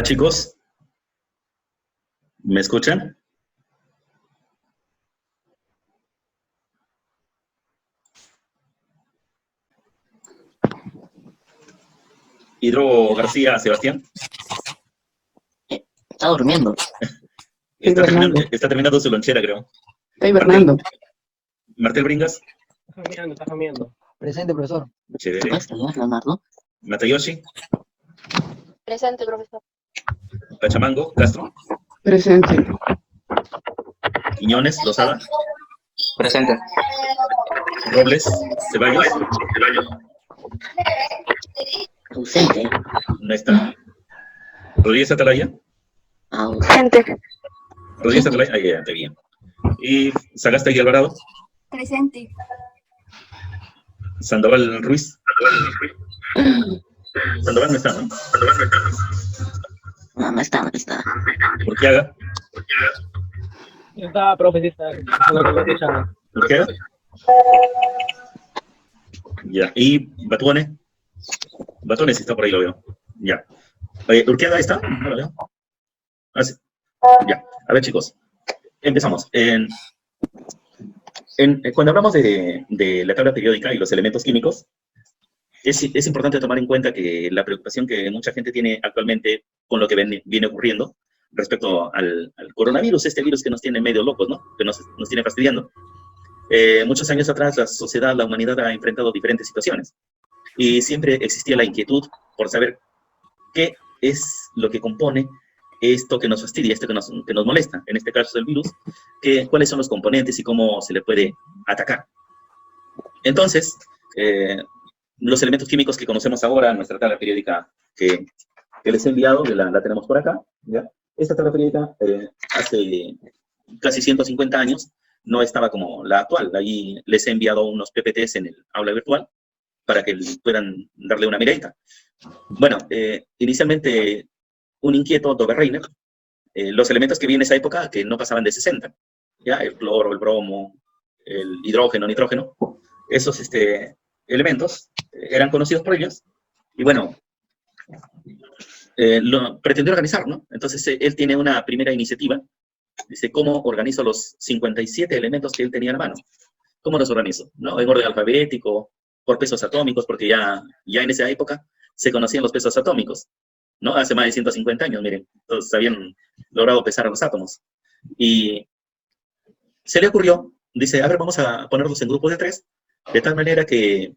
Hola chicos, ¿me escuchan? Hidro García, Sebastián, Está durmiendo. está terminando su lonchera, creo. Está hibernando. Martel Bringas, Está comiendo. Presente, profesor. chévere. ¿No está Leonardo? Matayoshi, Presente, profesor. Cachamango, Castro, Presente. Quiñones, Lozada, Presente. Robles, Ceballos, Ausente. no está. Rodríguez Atalaya, Ausente. Rodríguez Atalaya, ahí ya, está bien. Y Sagasta y Alvarado, Presente. Sandoval Ruiz. Sandoval no está, ¿no? No está. Urquiaga, Está, profe, sí está. Lo que lo escuchaba. Urquiaga. Ya, y Batuone. Batuone sí está por ahí, lo veo. Ya. ¿Urquiaga está? No lo veo. Ah, sí. Ya. A ver, chicos. Empezamos. Cuando hablamos de la tabla periódica y los elementos químicos, es importante tomar en cuenta que la preocupación que mucha gente tiene actualmente con lo que viene ocurriendo respecto al coronavirus, este virus que nos tiene medio locos, ¿no? Que nos tiene fastidiando. Muchos años atrás la humanidad ha enfrentado diferentes situaciones y siempre existía la inquietud por saber qué es lo que compone esto que nos fastidia, esto que nos molesta, en este caso el virus, cuáles son los componentes y cómo se le puede atacar. Entonces, los elementos químicos que conocemos ahora, nuestra tabla periódica que les he enviado, la tenemos por acá, ¿ya? Esta tabla periódica hace casi 150 años no estaba como la actual. Ahí les he enviado unos PPTs en el aula virtual para que puedan darle una miradita. Bueno, inicialmente un inquieto Dober-Reiner, los elementos que vi en esa época que no pasaban de 60, ¿ya? El cloro, el bromo, el hidrógeno, nitrógeno, esos elementos eran conocidos por ellos, y bueno, pretendió organizar, ¿no? Entonces él tiene una primera iniciativa, dice, ¿cómo organizo los 57 elementos que él tenía a la mano? ¿Cómo los organizo? ¿No? En orden alfabético, por pesos atómicos, porque ya en esa época se conocían los pesos atómicos, ¿no? Hace más de 150 años, miren, todos habían logrado pesar a los átomos. Y se le ocurrió, dice, a ver, vamos a ponerlos en grupos de 3, de tal manera que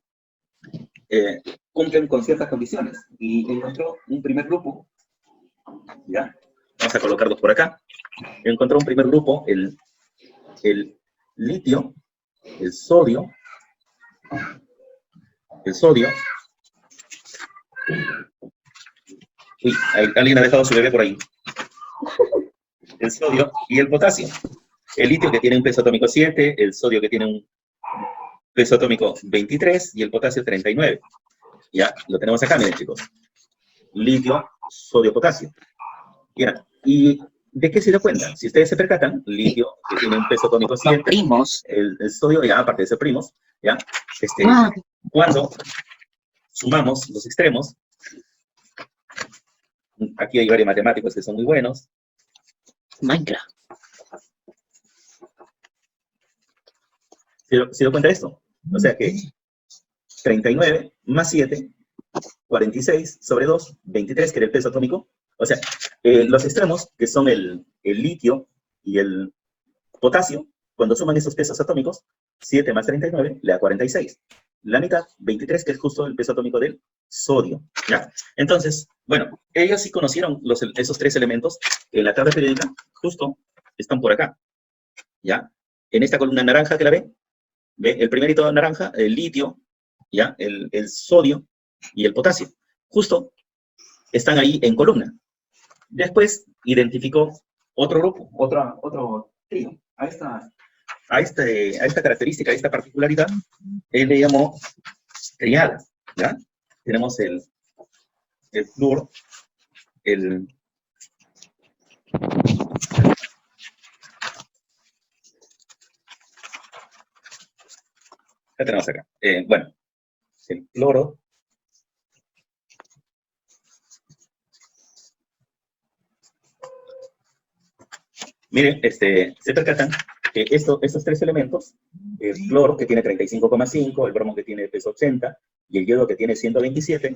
cumplen con ciertas condiciones. Y encontró un primer grupo, ¿ya? Vamos a colocarlos por acá. Encontró un primer grupo, el litio, el sodio, uy, alguien ha dejado su bebé por ahí, el sodio y el potasio. El litio que tiene un peso atómico 7, el sodio que tiene un peso atómico 23 y el potasio 39. Ya, lo tenemos acá, miren chicos. Litio, sodio, potasio. Ya, ¿y de qué se dio cuenta? Si ustedes se percatan, litio, que tiene un peso atómico 7, primos. El sodio, ya aparte de ser primos, ya, cuando sumamos los extremos, aquí hay varios matemáticos que son muy buenos. Minecraft. ¿Se dio cuenta de esto? O sea que 39 más 7, 46 sobre 2, 23, que era el peso atómico. O sea, los extremos, que son el litio y el potasio, cuando suman esos pesos atómicos, 7 más 39 le da 46. La mitad, 23, que es justo el peso atómico del sodio, ¿ya? Entonces, bueno, ellos sí conocieron esos 3 elementos que en la tabla periódica justo están por acá, ¿ya? En esta columna naranja que la ve el primerito naranja, el litio, ¿ya? El sodio y el potasio. Justo están ahí en columna. Después identificó otro grupo, otro trío. A esta característica, a esta particularidad, él le llamó triada, ¿ya? Tenemos el flúor, ya tenemos acá. Bueno, el cloro, Miren, se percatan que estos tres elementos, el cloro que tiene 35,5, el bromo que tiene peso 80 y el yodo que tiene 127,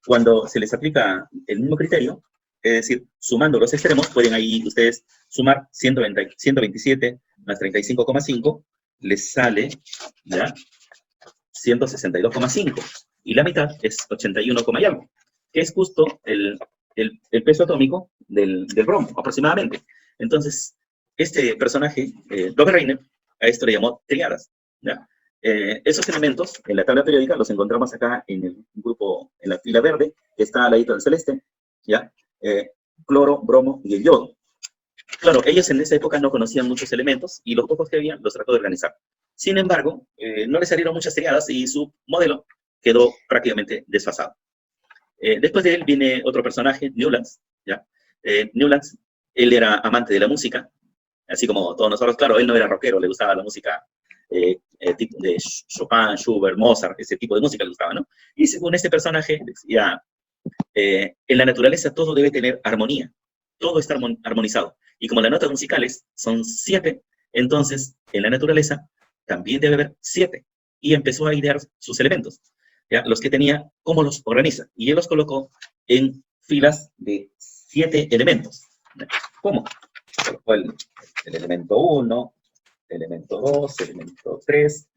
cuando se les aplica el mismo criterio, es decir, sumando los extremos, pueden ahí ustedes sumar 127 más 35,5, les sale, ¿ya? 162,5, y la mitad es 81, y algo, que es justo el peso atómico del bromo, aproximadamente. Entonces, este personaje, Dobereiner, a esto le llamó triadas, ¿ya? Esos elementos, en la tabla periódica, los encontramos acá en el grupo, en la fila verde, que está al ladito del celeste, ¿ya? Cloro, bromo y el yodo. Claro, ellos en esa época no conocían muchos elementos, y los pocos que habían los trató de organizar. Sin embargo, no les salieron muchas triadas, y su modelo quedó prácticamente desfasado. Después de él viene otro personaje, Newlands, ¿ya? Newlands, él era amante de la música, así como todos nosotros. Claro, él no era rockero, le gustaba la música tipo de Chopin, Schubert, Mozart, ese tipo de música le gustaba, ¿no? Y según este personaje, decía, en la naturaleza todo debe tener armonía, todo está armonizado. Y como las notas musicales son 7, entonces en la naturaleza también debe haber 7. Y empezó a idear sus elementos, ¿ya? Los que tenía, cómo los organiza. Y él los colocó en filas de 7 elementos. ¿Cómo? Colocó el elemento 1, elemento 2, elemento 3,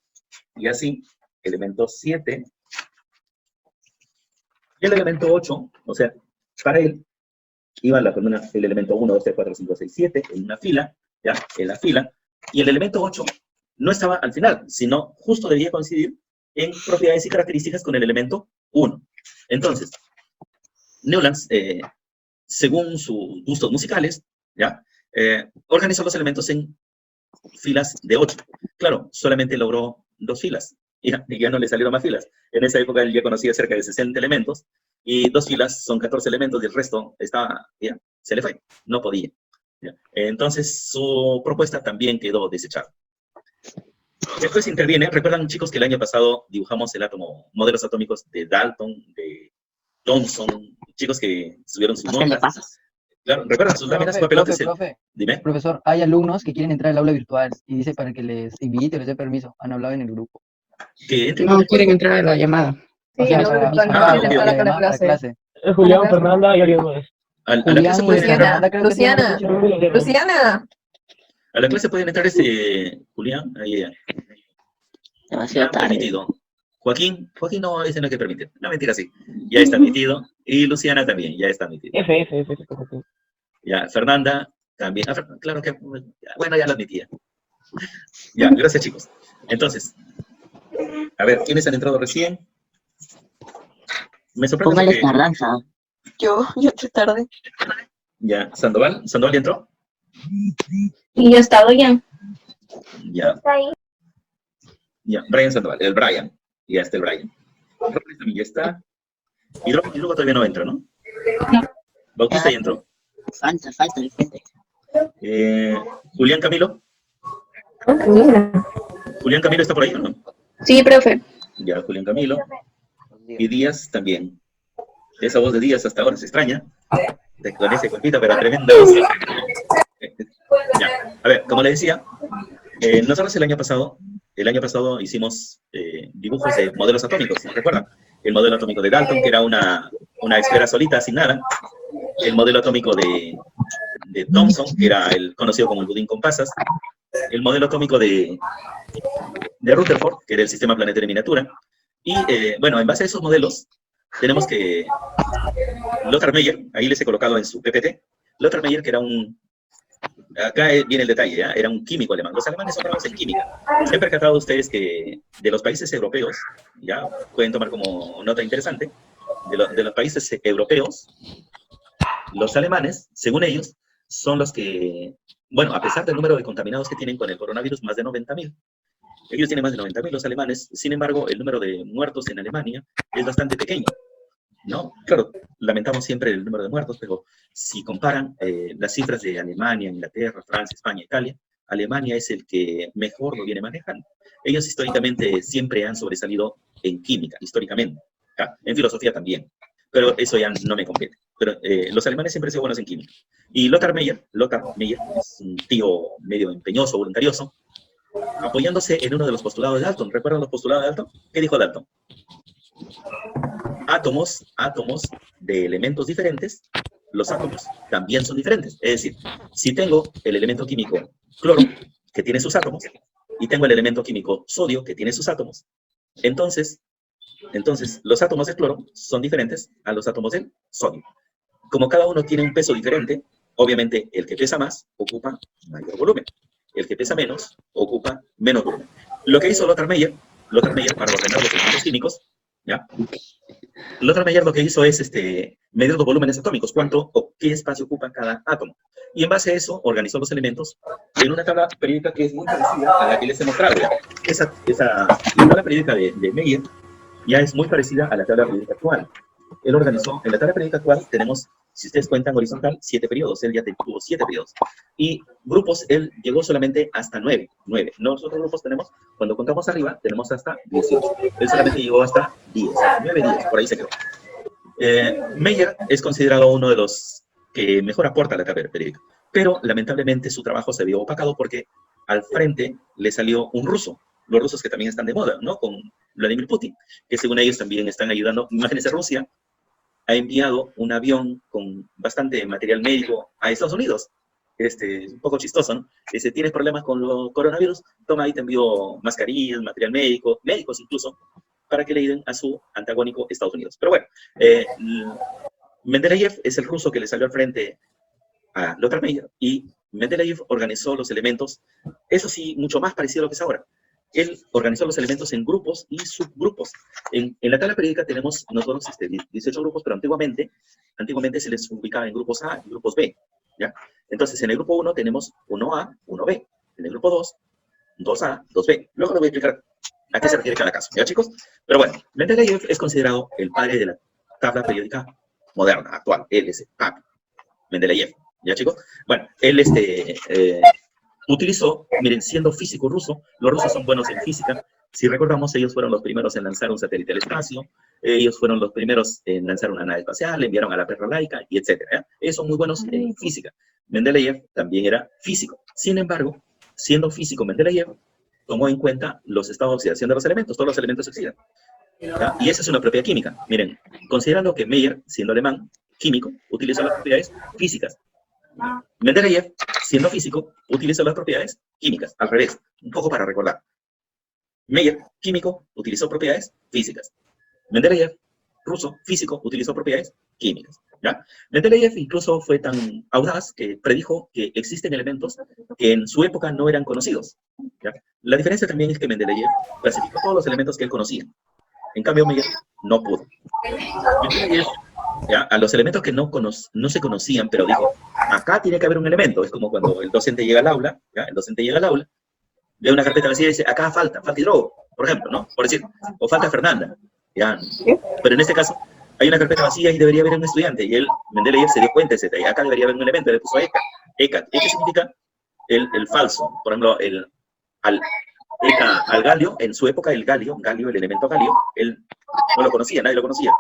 y así, elemento 7, y el elemento 8, o sea, para él, iba la columna, el elemento 1, 2, 3, 4, 5, 6, 7, en una fila, ¿ya? En la fila, y el elemento 8 no estaba al final, sino justo debía coincidir en propiedades y características con el elemento 1. Entonces, Newlands, según sus gustos musicales, ¿ya? Organizó los elementos en filas de 8. Claro, solamente logró 2 filas, y ya no le salieron más filas. En esa época él ya conocía cerca de 60 elementos, y 2 filas son 14 elementos, y el resto estaba, ya, se le fue, no podía. ¿Ya? Entonces su propuesta también quedó desechada. Después interviene, recuerdan chicos que el año pasado dibujamos el átomo, modelos atómicos de Dalton, de Thomson, chicos que subieron sus ¿Qué le notas. pasa? Claro, ¿recuerdan sus láminas papelotes? Profe, Dime. profesor, hay alumnos que quieren entrar al aula virtual y dice para que les invite o les dé permiso. Han hablado en el grupo. Que No quieren entrar a la llamada. O Sí, sea, no, para virtual, no, para quieren la entrar a la llamada, para clase. clase. Es Julián, Fernanda y alguien más. a la Julián clase y pueden entrar, Fernanda creo que tienen Luciana. derecho. Luciana. a la clase pueden entrar Julián, ahí Demasiado ya tarde. permitido. Joaquín no, ese no hay que permitir. No, mentira, sí. Ya está admitido. Y Luciana también, ya está admitida. F. Ya, Fernanda también. Claro que, bueno, ya lo admitía. Ya, gracias chicos. Entonces, a ver, ¿quiénes han entrado recién? Me sorprende Póngale porque... tardanza. Yo entré tarde. Ya, ¿Sandoval ya entró? Y yo he estado ya. Ya, Está ahí. ya, Brian Sandoval, el Brian. Ya está el Brian. Robles también ya está. Y luego todavía no entra, ¿no? No. Bautista ya entró. Falta el gente. Julián Camilo. Julián Camilo está por ahí, ¿o no? Sí, profe. Ya, Julián Camilo. Y Díaz también. Esa voz de Díaz hasta ahora se extraña. Con ese cuerpito, pero tremenda voz. Ya. A ver, como le decía, nosotros el año pasado hicimos dibujos de modelos atómicos, ¿recuerdan? El modelo atómico de Dalton, que era una esfera solita, sin nada. El modelo atómico de Thomson, que era el conocido como el budín con pasas. El modelo atómico de Rutherford, que era el sistema planetario en miniatura. Y, bueno, en base a esos modelos, tenemos que Lothar Meyer, ahí les he colocado en su PPT, Lothar Meyer, que era acá viene el detalle, ¿ya? Era un químico alemán. Los alemanes son bravos en química. ¿Se han percatado ustedes que de los países europeos, ya pueden tomar como nota interesante, de los países europeos, los alemanes, según ellos, son los que, bueno, a pesar del número de contaminados que tienen con el coronavirus, más de 90.000. Ellos tienen más de 90.000 los alemanes, sin embargo, el número de muertos en Alemania es bastante pequeño, ¿no? Claro, lamentamos siempre el número de muertos, pero si comparan las cifras de Alemania, Inglaterra, Francia, España, Italia, Alemania es el que mejor lo viene manejando. Ellos históricamente siempre han sobresalido en química, históricamente, ¿ya? En filosofía también. pero eso ya no me compete. Pero los alemanes siempre han sido buenos en química. Y Lothar Meyer es un tío medio empeñoso, voluntarioso, apoyándose en uno de los postulados de Dalton. ¿Recuerdan los postulados de Dalton? ¿Qué dijo Dalton? Átomos de elementos diferentes, los átomos también son diferentes. Es decir, si tengo el elemento químico cloro, que tiene sus átomos, y tengo el elemento químico sodio, que tiene sus átomos, entonces los átomos de cloro son diferentes a los átomos del sodio. Como cada uno tiene un peso diferente, obviamente el que pesa más ocupa mayor volumen. El que pesa menos ocupa menos volumen. Lo que hizo Lothar Meyer para ordenar los elementos químicos, ¿ya? Lothar Meyer lo que hizo es medir los volúmenes atómicos, cuánto o qué espacio ocupa cada átomo. Y en base a eso organizó los elementos en una tabla periódica que es muy parecida a la que les he mostrado. ¿Ya? La tabla periódica de Meyer ya es muy parecida a la tabla periódica actual. Él organizó, en la tabla periódica actual tenemos, si ustedes cuentan horizontal, 7 periodos. Él ya tuvo 7 periodos. Y grupos, él llegó solamente hasta 9. Nosotros grupos tenemos, cuando contamos arriba, tenemos hasta 18. Él solamente llegó hasta 10. 9, 10, por ahí se quedó. Meyer es considerado uno de los que mejor aporta a la tabla periódica. Pero, lamentablemente, su trabajo se vio opacado porque al frente le salió un ruso. Los rusos que también están de moda, ¿no? Con Vladimir Putin, que según ellos también están ayudando. Imagínense, Rusia ha enviado un avión con bastante material médico a Estados Unidos. Un poco chistoso, ¿no? ¿Tienes problemas con los coronavirus? Toma, ahí te envío mascarillas, material médico, médicos incluso, para que le ayuden a su antagónico Estados Unidos. Pero bueno, Mendeleev es el ruso que le salió al frente a Lothar Meyer, y Mendeleev organizó los elementos, eso sí, mucho más parecido a lo que es ahora. Él organizó los elementos en grupos y subgrupos. En la tabla periódica tenemos nosotros 18 grupos, pero antiguamente se les ubicaba en grupos A y grupos B, ¿ya? Entonces, en el grupo 1 tenemos 1A, 1B. En el grupo 2, 2A, 2B. Luego les voy a explicar a qué se refiere cada caso, ¿ya, chicos? Pero bueno, Mendeleev es considerado el padre de la tabla periódica moderna, actual. Él es Mendeleev, ¿ya, chicos? Bueno, él utilizó, miren, siendo físico ruso, los rusos son buenos en física. Si recordamos, ellos fueron los primeros en lanzar un satélite al espacio, ellos fueron los primeros en lanzar una nave espacial, le enviaron a la perra laica, y etc. Ellos son muy buenos en física. Mendeleev también era físico. Sin embargo, siendo físico, Mendeleev tomó en cuenta los estados de oxidación de los elementos. Todos los elementos se oxidan, ¿ya? Y esa es una propiedad química. Miren, considerando que Meyer, siendo alemán, químico, utilizó las propiedades físicas. Mendeleev, siendo físico, utilizó las propiedades químicas, al revés, un poco para recordar. Meyer, químico, utilizó propiedades físicas. Mendeleev, ruso, físico, utilizó propiedades químicas, ¿ya? Mendeleev incluso fue tan audaz que predijo que existen elementos que en su época no eran conocidos, ¿ya? La diferencia también es que Mendeleev clasificó todos los elementos que él conocía. En cambio, Meyer no pudo. Mendeleev, ¿ya?, a los elementos que no se conocían, pero dijo, acá tiene que haber un elemento. Es como cuando el docente llega al aula, ¿ya? El docente llega al aula, ve una carpeta vacía y dice, acá falta hidrógeno, por ejemplo, ¿no? Por decir, o falta Fernanda, ¿ya? Pero en este caso, hay una carpeta vacía y debería haber un estudiante, y Mendeleev se dio cuenta, y acá debería haber un elemento, le puso ECA. ECA, ¿qué significa? El falso. Por ejemplo, al galio, en su época el galio, el elemento galio, él no lo conocía, nadie lo conocía.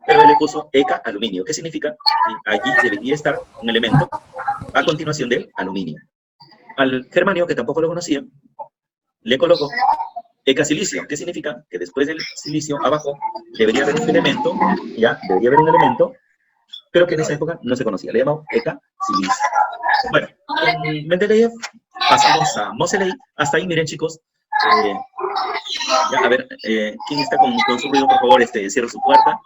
Pero él le puso ECA aluminio. ¿Qué significa? Allí debería estar un elemento a continuación del aluminio. Al germanio, que tampoco lo conocía, le colocó ECA silicio. ¿Qué significa? Que después del silicio, abajo, debería haber un elemento, ya, debería haber un elemento, pero que en esa época no se conocía. Le llamó ECA silicio. Bueno, en Mendeleev pasamos a Moseley. Hasta ahí, miren, chicos. Ya, a ver, ¿quién está con su ruido? Por favor, cierre su puerta.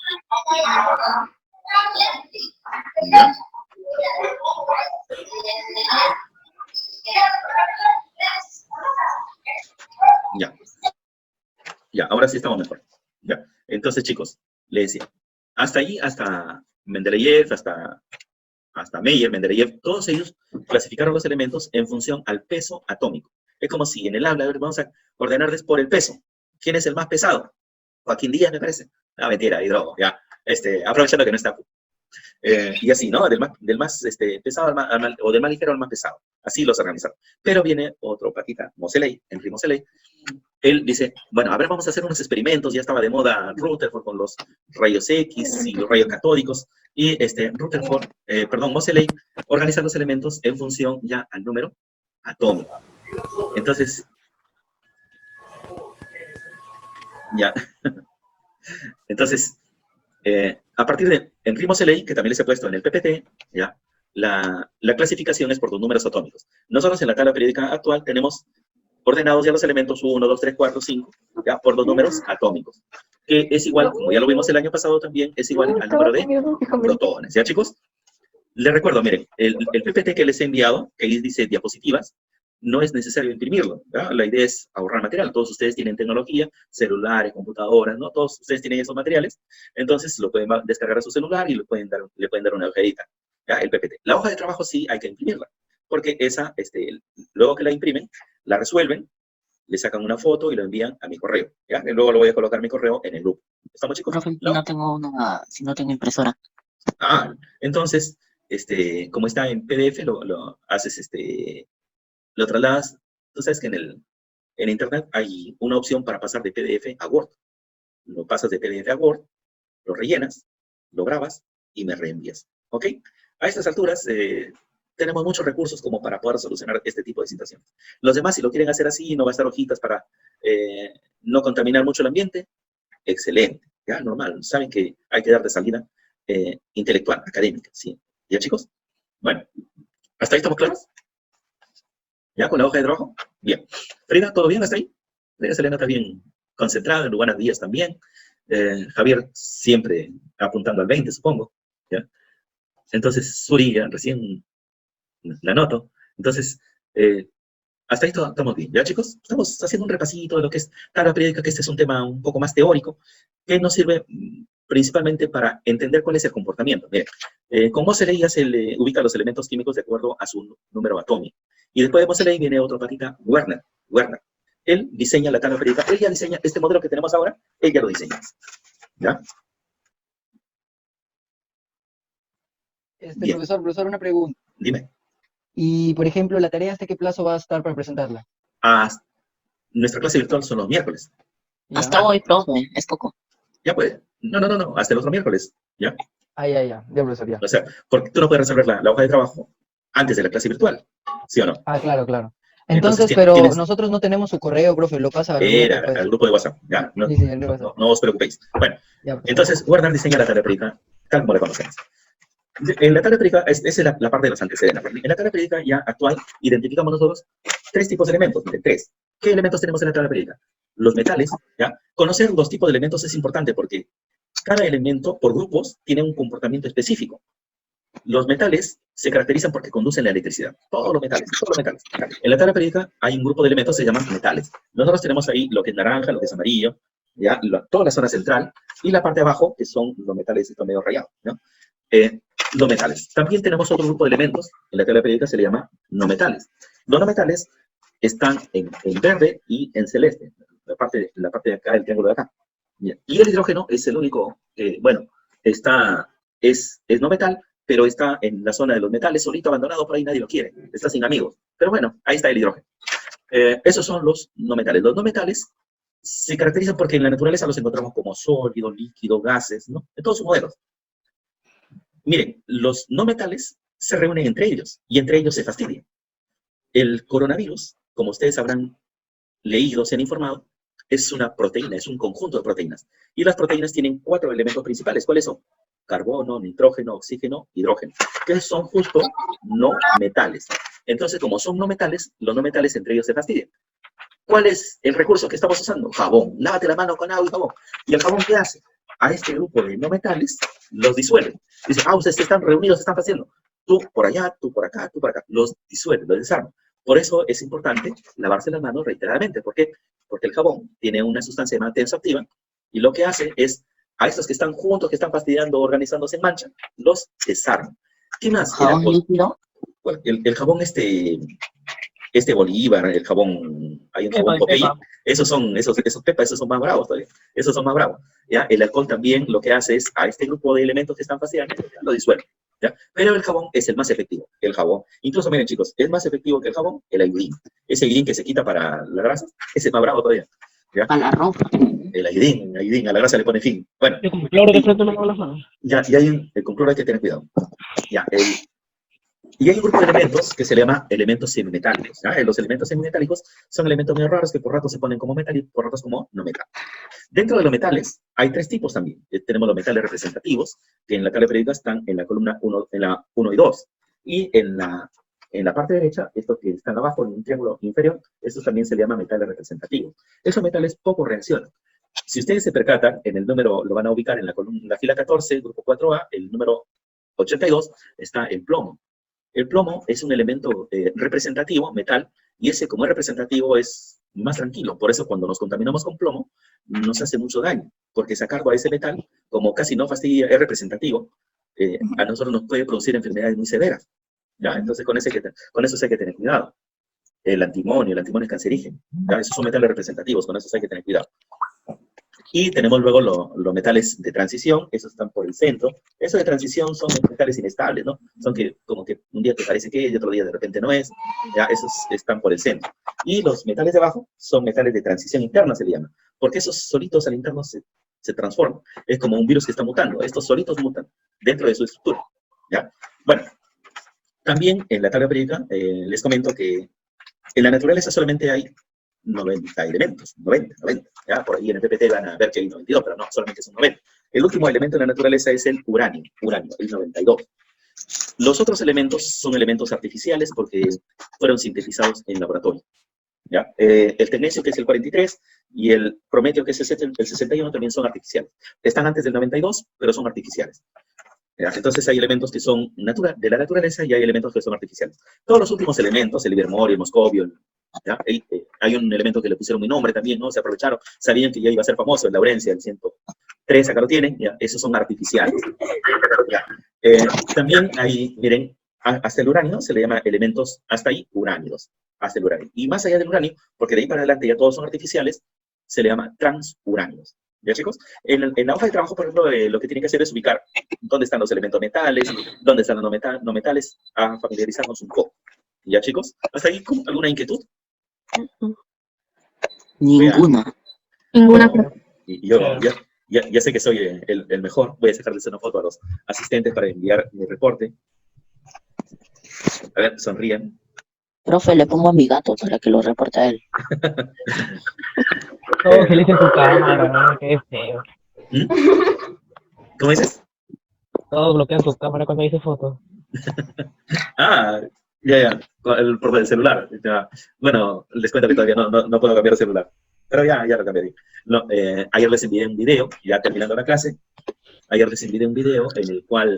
¿Ya? Ya, ahora sí estamos mejor. Ya, entonces, chicos, le decía, hasta allí, hasta Mendeleev, hasta Meyer, Mendeleev, todos ellos clasificaron los elementos en función al peso atómico. Es como si en el aula, a ver, vamos a ordenarles por el peso. ¿Quién es el más pesado? Joaquín Díaz, me parece. Ah, mentira, hidrógeno, ya. Aprovechando que no está. Y así, ¿no? Del más pesado o del más ligero al más pesado. Así los organizaron. Pero viene otro patita, Moseley, Henry Moseley, él dice, bueno, a ver, vamos a hacer unos experimentos, ya estaba de moda Rutherford con los rayos X y los rayos catódicos, y Moseley organiza los elementos en función ya al número atómico. Entonces, ya, entonces, a partir de Henry Moseley, que también les he puesto en el PPT, ya, la clasificación es por los números atómicos. Nosotros en la tabla periódica actual tenemos ordenados ya los elementos 1, 2, 3, 4, 5, ya, por los números atómicos, que es igual, como ya lo vimos el año pasado también, es igual al número de protones, ¿ya, chicos? Les recuerdo, miren, el PPT que les he enviado, que ahí dice diapositivas, no es necesario imprimirlo, ¿ya? La idea es ahorrar material. Todos ustedes tienen tecnología, celulares, computadoras, ¿no? Todos ustedes tienen esos materiales, entonces lo pueden descargar a su celular y le pueden dar una hojarita, ¿ya? El PPT. La hoja de trabajo sí hay que imprimirla, porque esa, luego que la imprimen, la resuelven, le sacan una foto y lo envían a mi correo, ¿ya? Y luego lo voy a colocar mi correo en el grupo. ¿Estamos, chicos? Profe, si no tengo impresora. Ah, entonces, como está en PDF, lo haces, lo trasladas. Tú sabes que en Internet hay una opción para pasar de PDF a Word. Lo pasas de PDF a Word, lo rellenas, lo grabas y me reenvías, ¿ok? A estas alturas, tenemos muchos recursos como para poder solucionar este tipo de situaciones. Los demás, si lo quieren hacer así, no gastar hojitas para no contaminar mucho el ambiente, excelente, ya, normal. Saben que hay que dar de salida intelectual, académica, ¿sí? ¿Ya, chicos? Bueno, ¿hasta ahí estamos claros? ¿Ya con la hoja de trabajo? Bien. Frida, ¿todo bien hasta ahí? Frida Selena está bien concentrada, Lugana Díaz también. Javier siempre apuntando al 20, supongo, ¿ya? Entonces, Suri ya recién la noto. Entonces, hasta ahí estamos bien, ¿ya, chicos? Estamos haciendo un repasito de lo que es tabla periódica, que este es un tema un poco más teórico, que nos sirve principalmente para entender cuál es el comportamiento. Miren, con Moseley ya se le ubica los elementos químicos de acuerdo a su número atómico. Y después de Moseley viene otro patita, Werner. Él diseña la tabla periódica, él ya diseña este modelo que tenemos ahora, él ya lo diseña. ¿Ya? Bien. Profesor, una pregunta. Dime. Y, por ejemplo, la tarea, ¿hasta qué plazo va a estar para presentarla? Nuestra clase virtual son los miércoles. ¿Ya? Hasta hoy, profe, es poco. Ya pues. No, hasta el otro miércoles. ¿Ya? Ya, profesor, ya. O sea, porque tú no puedes resolver la hoja de trabajo antes de la clase virtual, ¿sí o no? Claro. Entonces, Pero nosotros no tenemos su correo, profe, lo pasa al grupo de WhatsApp, ya, no, Sí, el grupo de WhatsApp. no os preocupéis. Bueno, Ya, entonces, Werner diseña la tabla periódica tal como la conocemos. En la tabla periódica, esa es la parte de los antecedentes. En la tabla periódica ya actual, identificamos nosotros 3 tipos de elementos, miren, 3. ¿Qué elementos tenemos en la tabla periódica? Los metales, ¿ya? Conocer los tipos de elementos es importante porque cada elemento, por grupos, tiene un comportamiento específico. Los metales se caracterizan porque conducen la electricidad. Todos los metales. En la tabla periódica hay un grupo de elementos que se llaman metales. Nosotros tenemos ahí lo que es naranja, lo que es amarillo, ¿ya? Toda la zona central, y la parte de abajo, que son los metales estos medio rayados, ¿no? Los metales. También tenemos otro grupo de elementos, en la tabla periódica se le llama no metales. Los no metales están en verde y en celeste, la parte de acá, el triángulo de acá. Bien. Y el hidrógeno es el único, es no metal, pero está en la zona de los metales, solito, abandonado, por ahí nadie lo quiere, está sin amigos. Pero bueno, ahí está el hidrógeno. Esos son los no metales. Los no metales se caracterizan porque en la naturaleza los encontramos como sólido, líquido, gases, ¿no? En todos sus modelos. Miren, los no metales se reúnen entre ellos, y entre ellos se fastidian. El coronavirus, como ustedes habrán leído, se han informado, es una proteína, es un conjunto de proteínas. Y las proteínas tienen 4 elementos principales. ¿Cuáles son? Carbono, nitrógeno, oxígeno, hidrógeno, que son justo no metales. Entonces, como son no metales, los no metales entre ellos se fastidian. ¿Cuál es el recurso que estamos usando? Jabón. Lávate la mano con agua y jabón. ¿Y el jabón qué hace? A este grupo de no metales los disuelve. Dice, ustedes están reunidos, están haciendo. Tú por allá, tú por acá, tú por acá. Los disuelve, los desarma. Por eso es importante lavarse las manos reiteradamente. ¿Por qué? Porque el jabón tiene una sustancia más tensoactiva y lo que hace es, a estos que están juntos, que están fastidiando, organizándose en mancha, los desarma. ¿Qué más? ¿Jabón líquido? Bueno, el jabón Bolívar, el jabón, hay un jabón Popeye, esos Pepa, esos son más bravos todavía, esos son más bravos, ¿ya? El alcohol también lo que hace es, a este grupo de elementos que están fastidiando, lo disuelve, ¿ya? Pero el jabón es el más efectivo, el jabón, incluso miren chicos, es más efectivo que el jabón, el ayudín, ese ayudín que se quita para las grasas, ese es más bravo todavía, Para la ropa. El aidín, a la grasa le pone fin. Bueno, Yo como cloro de frente no me las manos. ya hay el concloro, hay que tener cuidado. Ya, y hay un grupo de elementos que se le llama elementos semimetálicos. ¿Ya? Los elementos semimetálicos son elementos muy raros que por ratos se ponen como metal y por ratos como no metal. Dentro de los metales hay tres tipos también. Tenemos los metales representativos, que en la tabla periódica están en la columna 1, en la 1 y 2. Y en la parte derecha, estos que están abajo en un triángulo inferior, estos también se le llaman metales representativos. Esos metales poco reaccionan. Si ustedes se percatan, en el número lo van a ubicar en la columna, en la fila 14, grupo 4A, el número 82, está el plomo. El plomo es un elemento representativo, metal, y ese como es representativo es más tranquilo. Por eso cuando nos contaminamos con plomo, nos hace mucho daño, porque sacarlo a ese metal, como casi no fastidia, es representativo, a nosotros nos puede producir enfermedades muy severas. ¿Ya? Entonces con eso hay que tener cuidado. El antimonio es cancerígeno. ¿Ya? Esos son metales representativos, con eso hay que tener cuidado. Y tenemos luego los metales de transición, esos están por el centro. Esos de transición son metales inestables, ¿no? Son que como que un día te parece que y otro día de repente no es. Ya, esos están por el centro. Y los metales de abajo son metales de transición interna, se le llama. Porque esos solitos al interno se transforman. Es como un virus que está mutando. Estos solitos mutan dentro de su estructura. ¿Ya? Bueno, también en la tabla periódica les comento que en la naturaleza solamente hay 90 elementos, 90, ya por ahí en el PPT van a ver que hay 92, pero no, solamente son 90. El último elemento de la naturaleza es el uranio, el 92. Los otros elementos son elementos artificiales porque fueron sintetizados en laboratorio. ¿Ya? El tecnecio, que es el 43, y el prometio, que es el 61, también son artificiales. Están antes del 92, pero son artificiales. ¿Ya? Entonces hay elementos que son de la naturaleza y hay elementos que son artificiales. Todos los últimos elementos, el livermorio, el moscovio, ¿ya? Hay un elemento que le pusieron mi nombre también, ¿no? Se aprovecharon, sabían que ya iba a ser famoso, el laurencia, el 103, acá lo tienen, ¿ya? Esos son artificiales. ¿Ya? También hay, miren, hasta el uranio se le llama elementos, hasta ahí, uránidos, hasta el uranio. Y más allá del uranio, porque de ahí para adelante ya todos son artificiales, se le llama transuránidos. ¿Ya, chicos? En la hoja de trabajo, por ejemplo, lo que tienen que hacer es ubicar dónde están los elementos metales, dónde están los no metales, a familiarizarnos un poco. ¿Ya, chicos? ¿Hasta ahí alguna inquietud? Ninguna. Ninguna. Y yo ya sé que soy el mejor. Voy a sacarles una foto a los asistentes para enviar mi reporte. A ver, sonríen. Profe, le pongo a mi gato para que lo reporte a él. Todo feliz en tu cámara, ¿no? Qué feo. ¿Mm? ¿Cómo dices? Todo bloquean tu cámara cuando dice fotos. Ah, ya, por el celular. Ya. Bueno, les cuento que todavía no puedo cambiar el celular. Pero ya lo cambiaré. No, ayer les envié un video, ya terminando la clase. Ayer les envié un video en el cual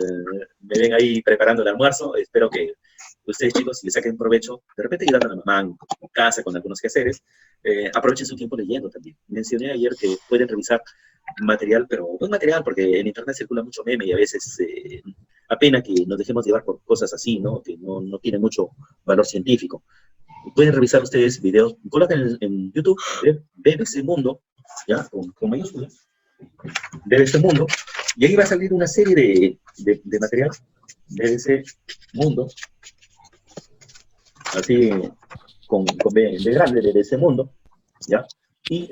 me ven ahí preparando el almuerzo. Espero que ustedes, chicos, les saquen provecho. De repente ayudando a la mamá en casa con algunos quehaceres. Aprovechen su tiempo leyendo también. Mencioné ayer que pueden revisar material, pero buen material, porque en internet circula mucho meme y a veces apena que nos dejemos llevar por cosas así, ¿no? Que no tienen mucho valor científico. Pueden revisar ustedes videos, colocan en YouTube, BBC Mundo, ya, con mayúsculas, BBC Mundo, y ahí va a salir una serie de material, BBC Mundo, así, con B grande, BBC Mundo, ya, y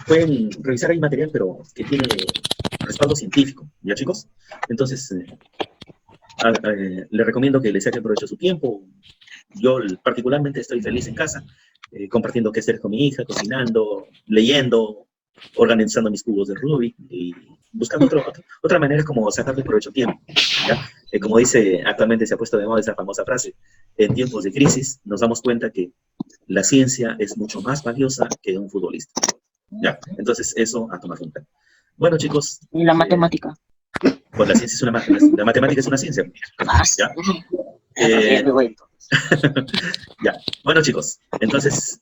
pueden revisar ahí material, pero que tiene respaldo científico, ¿ya, chicos? Entonces, les recomiendo que les saquen provecho de su tiempo. Yo particularmente estoy feliz en casa, compartiendo qué hacer con mi hija, cocinando, leyendo, organizando mis cubos de Rubik y buscando otra manera como sacarle provecho al tiempo. ¿Ya? Como dice, actualmente se ha puesto de moda esa famosa frase, en tiempos de crisis nos damos cuenta que la ciencia es mucho más valiosa que un futbolista. ¿Ya? Entonces eso a tomar en cuenta. Bueno, chicos. ¿Y la matemática? Pues la ciencia la matemática es una ciencia. ¿Ya? Ya. Bueno, chicos, entonces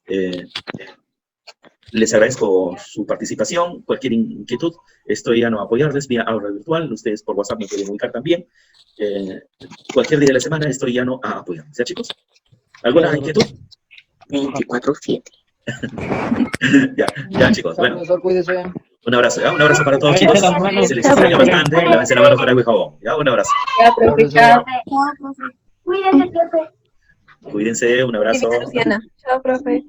les agradezco su participación. Cualquier inquietud, estoy a apoyarles vía aula virtual. Ustedes por WhatsApp me pueden ubicar también. Cualquier día de la semana estoy a apoyarles. ¿Ya, chicos? ¿Alguna inquietud? 24/7. ya, chicos. Bueno, Profesor, cuídese. un abrazo, ¿ya? Un abrazo para todos, chicos. Se les extraña bastante. Lávense la mano con agua y jabón. ¿Ya? Un abrazo. Ya, profe, chao. Cuídate, profe. Cuídense, un abrazo. Luciana. Chao, profe.